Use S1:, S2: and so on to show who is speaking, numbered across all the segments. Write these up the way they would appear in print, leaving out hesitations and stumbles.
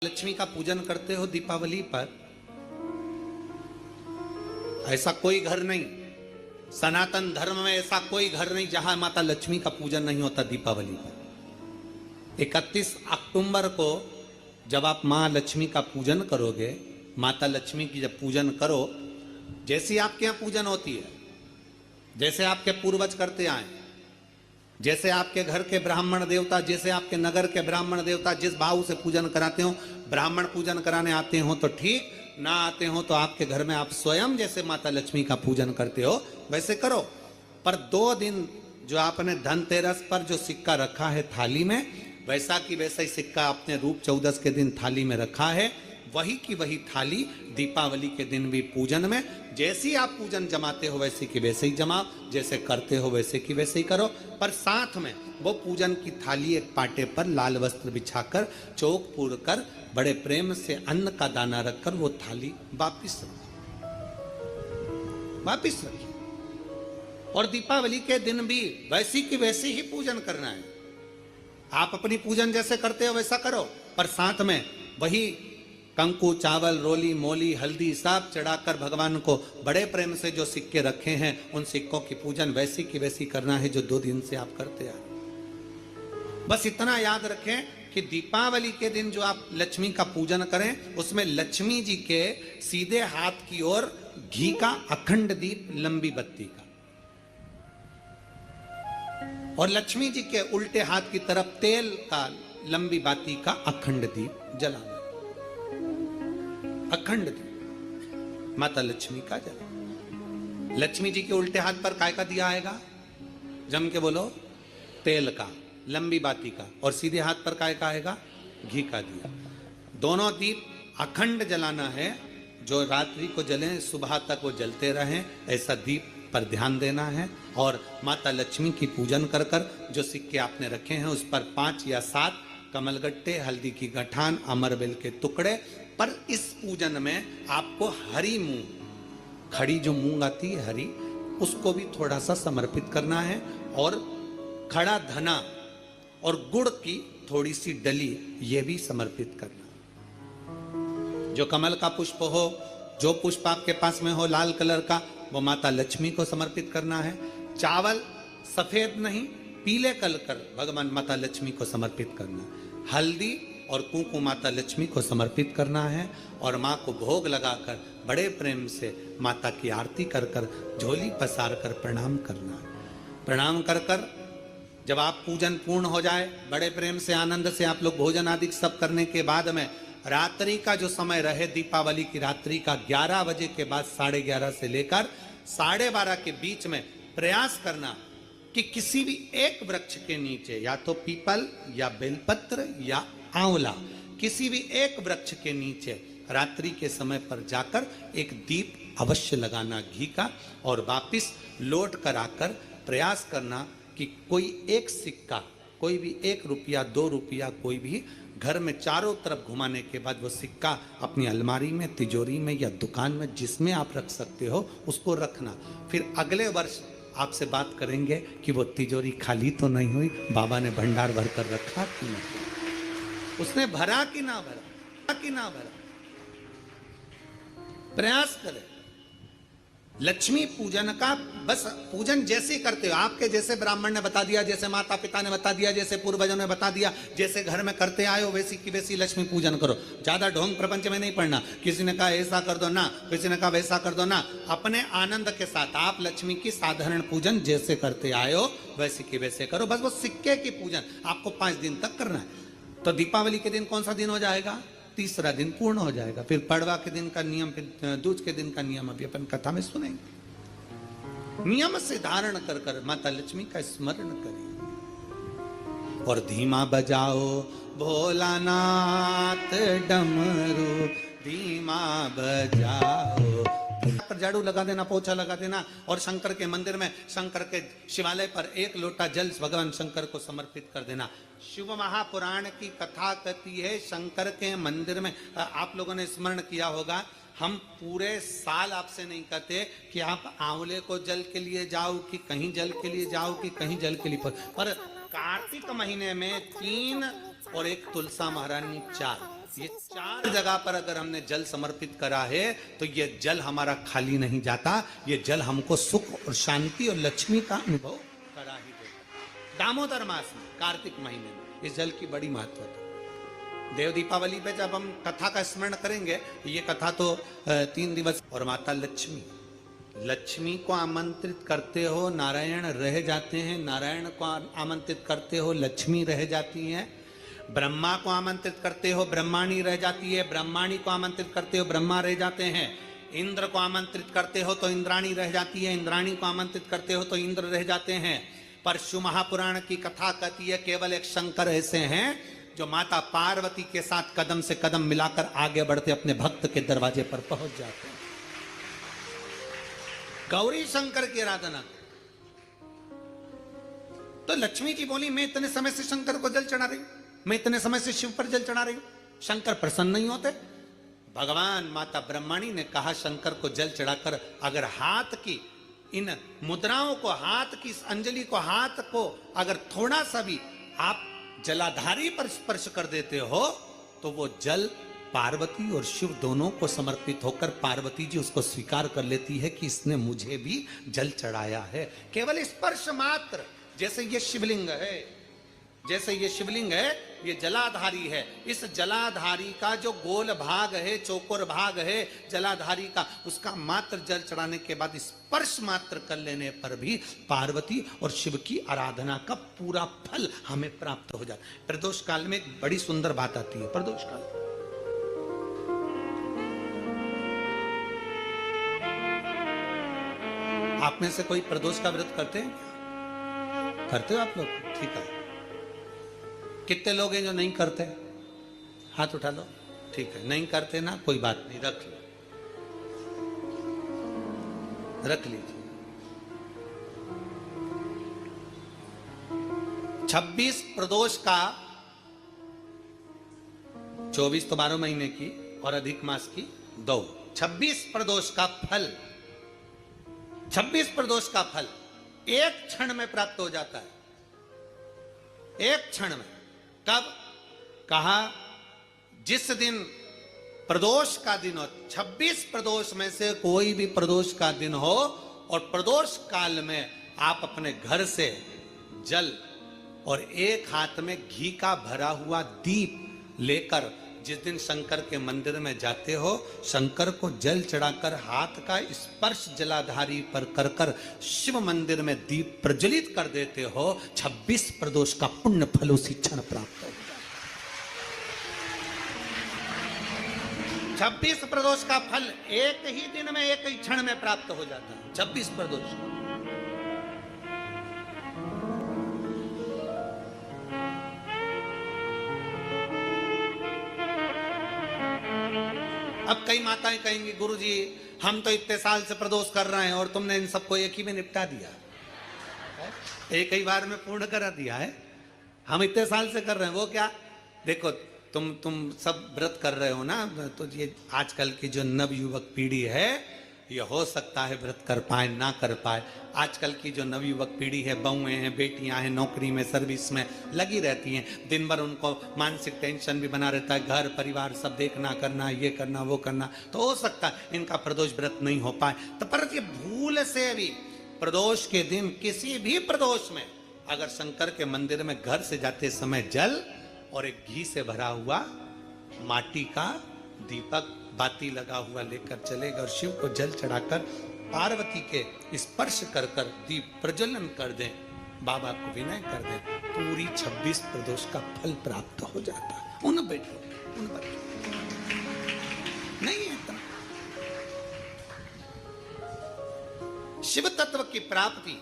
S1: लक्ष्मी का पूजन करते हो दीपावली पर, ऐसा कोई घर नहीं, सनातन धर्म में ऐसा कोई घर नहीं जहां माता लक्ष्मी का पूजन नहीं होता दीपावली पर। 31 अक्टूबर को जब आप मां लक्ष्मी का पूजन करोगे, माता लक्ष्मी की जब पूजन करो, जैसी आपके यहां पूजन होती है, जैसे आपके पूर्वज करते आए, जैसे आपके घर के ब्राह्मण देवता, जैसे आपके नगर के ब्राह्मण देवता जिस भाव से पूजन कराते हो, ब्राह्मण पूजन कराने आते हो तो ठीक, ना आते हो तो आपके घर में आप स्वयं जैसे माता लक्ष्मी का पूजन करते हो वैसे करो। पर 2 दिन जो आपने धनतेरस पर जो सिक्का रखा है थाली में, वैसा की वैसा ही सिक्का आपने रूप चौदस के दिन थाली में रखा है, वही की वही थाली दीपावली के दिन भी पूजन में जैसी आप पूजन जमाते हो वैसे की वैसे ही जमाओ, जैसे करते हो वैसे की वैसे ही करो। पर साथ में वो पूजन की थाली एक पाटे पर लाल वस्त्र बिछाकर, चौक पूर कर, बड़े प्रेम से अन्न का दाना रखकर वो थाली वापिस रखिए। और दीपावली के दिन भी वैसी की वैसी ही पूजन करना है। आप अपनी पूजन जैसे करते हो वैसा करो, पर साथ में वही कंकु, चावल, रोली, मोली, हल्दी सब चढ़ाकर भगवान को बड़े प्रेम से जो सिक्के रखे हैं उन सिक्कों की पूजन वैसी की वैसी करना है जो 2 दिन से आप करते आ। बस इतना याद रखें कि दीपावली के दिन जो आप लक्ष्मी का पूजन करें, उसमें लक्ष्मी जी के सीधे हाथ की ओर घी का अखंड दीप, लंबी बत्ती का, और लक्ष्मी जी के उल्टे हाथ की तरफ तेल का लंबी बाती का अखंड दीप जलाना। अखंड दीप माता लक्ष्मी का जला। लक्ष्मी जी के उल्टे हाथ पर काय का दिया आएगा? जम के बोलो, तेल का, लंबी बाती का, और सीधे हाथ पर काय का आएगा? घी का दिया। दोनों दीप अखंड जलाना है, जो रात्रि को जलें सुबह तक वो जलते रहें, ऐसा दीप पर ध्यान देना है। और माता लक्ष्मी की पूजन कर कर जो सिक्के आपने रखे हैं उस पर 5 या 7 कमलगट्टे, हल्दी की गठान, अमरबेल के टुकड़े। पर इस पूजन में आपको हरी मूंग, खड़ी जो मूंग आती है हरी, उसको भी थोड़ा सा समर्पित करना है, और खड़ा धना और गुड़ की थोड़ी सी डली ये भी समर्पित करना। जो कमल का पुष्प हो, जो पुष्प आपके पास में हो लाल कलर का, वो माता लक्ष्मी को समर्पित करना है। चावल सफेद नहीं, पीले कलर कर भगवान माता लक्ष्मी को समर्पित करना। हल्दी और कुंकु माता लक्ष्मी को समर्पित करना है, और माँ को भोग लगाकर बड़े प्रेम से माता की आरती कर कर, झोली पसार कर प्रणाम करना है। प्रणाम कर कर जब आप पूजन पूर्ण हो जाए, बड़े प्रेम से आनंद से आप लोग भोजन आदि सब करने के बाद में रात्रि का जो समय रहे, दीपावली की रात्रि का 11 बजे के बाद 11:30 से लेकर 12:30 के बीच में प्रयास करना कि किसी भी एक वृक्ष के नीचे, या तो पीपल या बेलपत्र या आंवला, किसी भी एक वृक्ष के नीचे रात्रि के समय पर जाकर एक दीप अवश्य लगाना घी का, और वापिस लौट कर आकर प्रयास करना कि कोई एक सिक्का, कोई भी 1 रुपया 2 रुपया, कोई भी घर में चारों तरफ घुमाने के बाद वो सिक्का अपनी अलमारी में, तिजोरी में या दुकान में जिसमें आप रख सकते हो उसको रखना। फिर अगले वर्ष आपसे बात करेंगे कि वो तिजोरी खाली तो नहीं हुई, बाबा ने भंडार भर कर रखा कि नहीं, उसने भरा कि ना भरा, कि ना भरा। प्रयास करें लक्ष्मी पूजन का। बस पूजन जैसे करते हो, आपके जैसे ब्राह्मण ने बता दिया, जैसे माता पिता ने बता दिया, जैसे पूर्वजों ने बता दिया, जैसे घर में करते आए हो वैसी की वैसी लक्ष्मी पूजन करो। ज्यादा ढोंग प्रपंच में नहीं पड़ना, किसी ने कहा ऐसा कर दो ना, किसी ने कहा वैसा कर दो ना। अपने आनंद के साथ आप लक्ष्मी की साधारण पूजन जैसे करते आए हो वैसे की वैसे करो। बस वो सिक्के की पूजन आपको 5 दिन तक करना है। तो दीपावली के दिन कौन सा दिन हो जाएगा? 3रा दिन पूर्ण हो जाएगा। फिर पड़वा के दिन का नियम, फिर दूज के दिन का नियम अभी अपन कथा में सुनेंगे। नियम से धारण कर कर माता लक्ष्मी का स्मरण करें। और धीमा बजाओ भोलानाथ डमरू, धीमा बजाओ। पर झाड़ू लगा देना, पोछा लगा देना, और शंकर के मंदिर में, शंकर के शिवालय पर 1 लोटा जल भगवान शंकर को समर्पित कर देना। शिव महापुराण की कथा कहती है, शंकर के मंदिर में, आप लोगों ने स्मरण किया होगा, हम पूरे साल आपसे नहीं कहते कि आप आंवले को जल के लिए जाओ, कि कहीं जल के लिए जाओ, कि कहीं जल के लिए, पर कार्तिक महीने में 3 और 1 तुलसा महारानी 4 ये 4 जगह पर अगर हमने जल समर्पित करा है तो ये जल हमारा खाली नहीं जाता, ये जल हमको सुख और शांति और लक्ष्मी का अनुभव करा ही देता। दामोदर मास में, कार्तिक महीने में इस जल की बड़ी महत्वता। देव दीपावली पे जब हम कथा का स्मरण करेंगे, ये कथा तो 3 दिवस। और माता लक्ष्मी, लक्ष्मी को आमंत्रित करते हो नारायण रह जाते हैं, नारायण को आमंत्रित करते हो लक्ष्मी रह जाती हैं, ब्रह्मा को आमंत्रित करते हो ब्रह्माणी रह जाती है, ब्रह्माणी को आमंत्रित करते हो ब्रह्मा रह जाते हैं, इंद्र को आमंत्रित करते हो तो इंद्राणी रह जाती है, इंद्राणी को आमंत्रित करते हो तो इंद्र रह जाते हैं। पर शिव महापुराण की कथा कहती है केवल एक शंकर ऐसे हैं जो माता पार्वती के साथ कदम से कदम मिलाकर आगे बढ़ते अपने भक्त के दरवाजे पर पहुंच जाते हैं। गौरी शंकर की आराधना। तो लक्ष्मी जी बोली मैं इतने समय से शंकर को जल चढ़ा रही हूं, मैं इतने समय से शिव पर जल चढ़ा रही हूं, शंकर प्रसन्न नहीं होते। भगवान माता ब्रह्माणी ने कहा शंकर को जल चढ़ाकर अगर हाथ की इन मुद्राओं को, हाथ की अंजलि को, हाथ को अगर थोड़ा सा भी आप जलाधारी पर स्पर्श कर देते हो तो वो जल पार्वती और शिव दोनों को समर्पित होकर पार्वती जी उसको स्वीकार कर लेती है कि इसने मुझे भी जल चढ़ाया है। केवल स्पर्श मात्र। जैसे ये शिवलिंग है, जैसे ये शिवलिंग है, ये जलाधारी है। इस जलाधारी का जो गोल भाग है, चौकोर भाग है जलाधारी का, उसका मात्र जल चढ़ाने के बाद स्पर्श मात्र कर लेने पर भी पार्वती और शिव की आराधना का पूरा फल हमें प्राप्त हो जाता है। प्रदोष काल में एक बड़ी सुंदर बात आती है। प्रदोष काल आप में से कोई प्रदोष का व्रत करते हैं? करते हो आप लोग? ठीक है। कितने लोग हैं जो नहीं करते? हाथ उठा लो। ठीक है, नहीं करते ना, कोई बात नहीं, रख लो, रख लीजिए। 26 प्रदोष का, 24 तो 12 महीने की और अधिक मास की 2, 26 प्रदोष का फल, 26 प्रदोष का फल एक क्षण में प्राप्त हो जाता है। एक क्षण में। कब? कहा जिस दिन प्रदोष का दिन हो, 26 प्रदोष में से कोई भी प्रदोष का दिन हो और प्रदोष काल में आप अपने घर से जल और एक हाथ में घी का भरा हुआ दीप लेकर जिस दिन शंकर के मंदिर में जाते हो, शंकर को जल चढ़ाकर हाथ का स्पर्श जलाधारी पर कर कर शिव मंदिर में दीप प्रज्वलित कर देते हो, 26 प्रदोष का पुण्य फल उसी क्षण प्राप्त हो जाता है। 26 प्रदोष का फल एक ही दिन में, एक ही क्षण में प्राप्त हो जाता है। 26 प्रदोष। अब कई माताएं कहेंगी गुरुजी हम तो इतने साल से प्रदोष कर रहे हैं और तुमने इन सबको एक ही में निपटा दिया, एक ही बार में पूर्ण करा दिया है। हम इतने साल से कर रहे हैं, वो क्या? देखो तुम सब व्रत कर रहे हो ना, तो ये आजकल की जो नवयुवक पीढ़ी है ये हो सकता है व्रत कर पाए ना कर पाए। आजकल की जो नवयुवक पीढ़ी है, बहुएं हैं, बेटियां हैं, नौकरी में, सर्विस में लगी रहती हैं, दिन भर उनको मानसिक टेंशन भी बना रहता है, घर परिवार सब देखना करना, ये करना वो करना, तो हो सकता है इनका प्रदोष व्रत नहीं हो पाए। तो पर ये भूल से भी प्रदोष के दिन, किसी भी प्रदोष में अगर शंकर के मंदिर में घर से जाते समय जल और एक घी से भरा हुआ माटी का दीपक बाती लगा हुआ लेकर चलेगा और शिव को जल चढ़ाकर पार्वती के स्पर्श कर कर दीप प्रज्वलन कर दें, बाबा को विनय कर दें, पूरी 26 प्रदोष का फल प्राप्त हो जाता है। उन बेटों, उन बच्चों नहीं है इतना। शिव तत्व की प्राप्ति,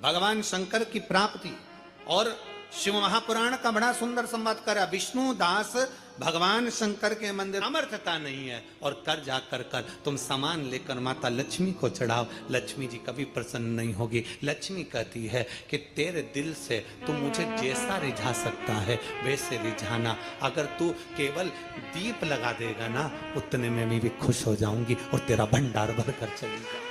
S1: भगवान शंकर की प्राप्ति, और शिव महापुराण का बड़ा सुंदर संवाद करा। विष्णु दास भगवान शंकर के मंदिर अमर्थता नहीं है और कर जाकर कर तुम सामान लेकर माता लक्ष्मी को चढ़ाओ, लक्ष्मी जी कभी प्रसन्न नहीं होगी। लक्ष्मी कहती है कि तेरे दिल से तू मुझे जैसा रिझा सकता है वैसे रिझाना, अगर तू केवल दीप लगा देगा ना उतने में मैं भी खुश हो जाऊंगी और तेरा भंडार भर कर चली जाऊंगी,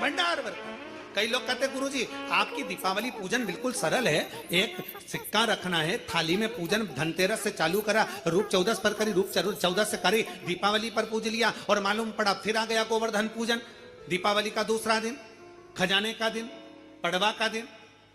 S1: भंडार भर कर। कई लोग कहते गुरु जी आपकी दीपावली पूजन बिल्कुल सरल है, एक सिक्का रखना है, थाली में पूजन धनतेरस से चालू करा, रूप 14 पर करी, रूप 14 से करी, दीपावली पर पूज लिया और मालूम पड़ा फिर आ गया गोवर्धन पूजन। दीपावली का दूसरा दिन, खजाने का दिन, पड़वा का दिन,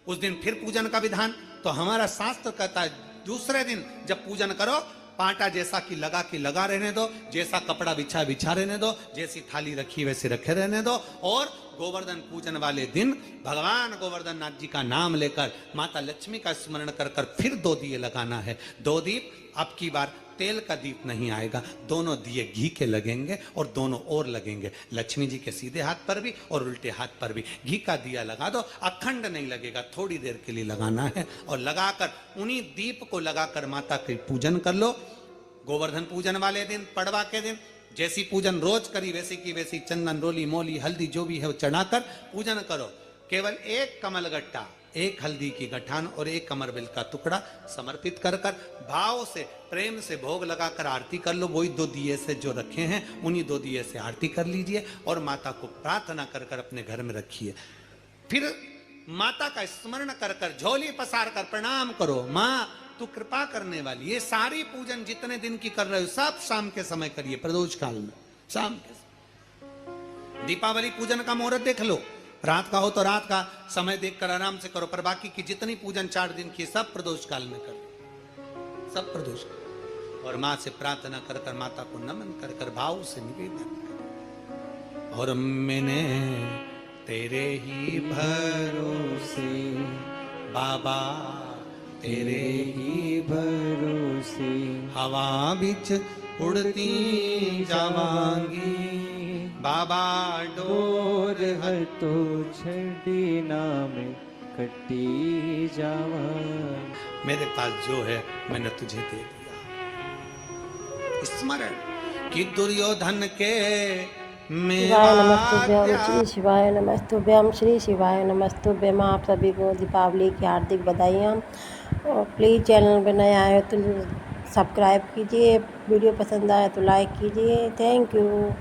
S1: उस दिन फिर पूजन का विधान। तो हमारा शास्त्र कहता है दूसरे दिन जब पूजन करो, पांटा जैसा कि लगा रहने दो, जैसा कपड़ा बिछा रहने दो, जैसी थाली रखी वैसे रखे रहने दो, और गोवर्धन पूजन वाले दिन भगवान गोवर्धन नाथ जी का नाम लेकर माता लक्ष्मी का स्मरण कर कर फिर 2 दिए लगाना है। 2 दीप, अब की बार तेल का दीप नहीं आएगा, दोनों दिए घी के लगेंगे और दोनों ओर लगेंगे, लक्ष्मी जी के सीधे हाथ पर भी और उल्टे हाथ पर भी। घी का दिया लगा दो, अखंड नहीं लगेगा, थोड़ी देर के लिए लगाना है, और लगाकर उन्हीं दीप को लगाकर माता के पूजन कर लो। गोवर्धन पूजन वाले दिन, पड़वा के दिन जैसी पूजन रोज करी वैसी की वैसी चंदन, रोली, मोली, हल्दी जो भी है वो चढ़ाकर पूजन करो। केवल एक कमल गट्टा, एक हल्दी की गठान और एक कमरबिल का टुकड़ा समर्पित कर कर भाव से, प्रेम से भोग लगाकर आरती कर लो। वही 2 दिए से जो रखे हैं उन्हीं 2 दिए से आरती कर लीजिए और माता को प्रार्थना कर कर अपने घर में रखिए। फिर माता का स्मरण कर कर झोली पसार कर प्रणाम करो, माँ तू कृपा करने वाली। ये सारी पूजन जितने दिन की कर रहे हो सब शाम के समय करिए, प्रदोष काल में शाम के समय। दीपावली पूजन का मुहूर्त देख लो, रात का हो तो रात का समय देखकर आराम से करो, पर बाकी की जितनी पूजन 4 दिन की सब प्रदोष काल में करो, सब प्रदोष। और माँ से प्रार्थना कर कर, माता को नमन कर कर भाव से निवेदन कर, और मैंने तेरे ही भरोसे बाबा, तेरे ही भरोसे हवा बिच उड़ती जावांगी बाबा, डोर
S2: हर तो छड़ी नाम कटी जावांगी।
S1: मेरे पास जो है मैंने तुझे दे दिया। स्मरण कि दुर्योधन के
S3: शिवाय नमस्तुभ्यम, श्री शिवाय नमस्तुभ्यम, श्री शिवाय नमस्तुभ्यम। आप सभी को दीपावली की हार्दिक बधाइयाँ। और प्लीज़ चैनल पर नए आए तो सब्सक्राइब कीजिए, वीडियो पसंद आए तो लाइक कीजिए। Thank you,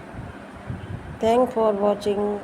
S3: thank for watching.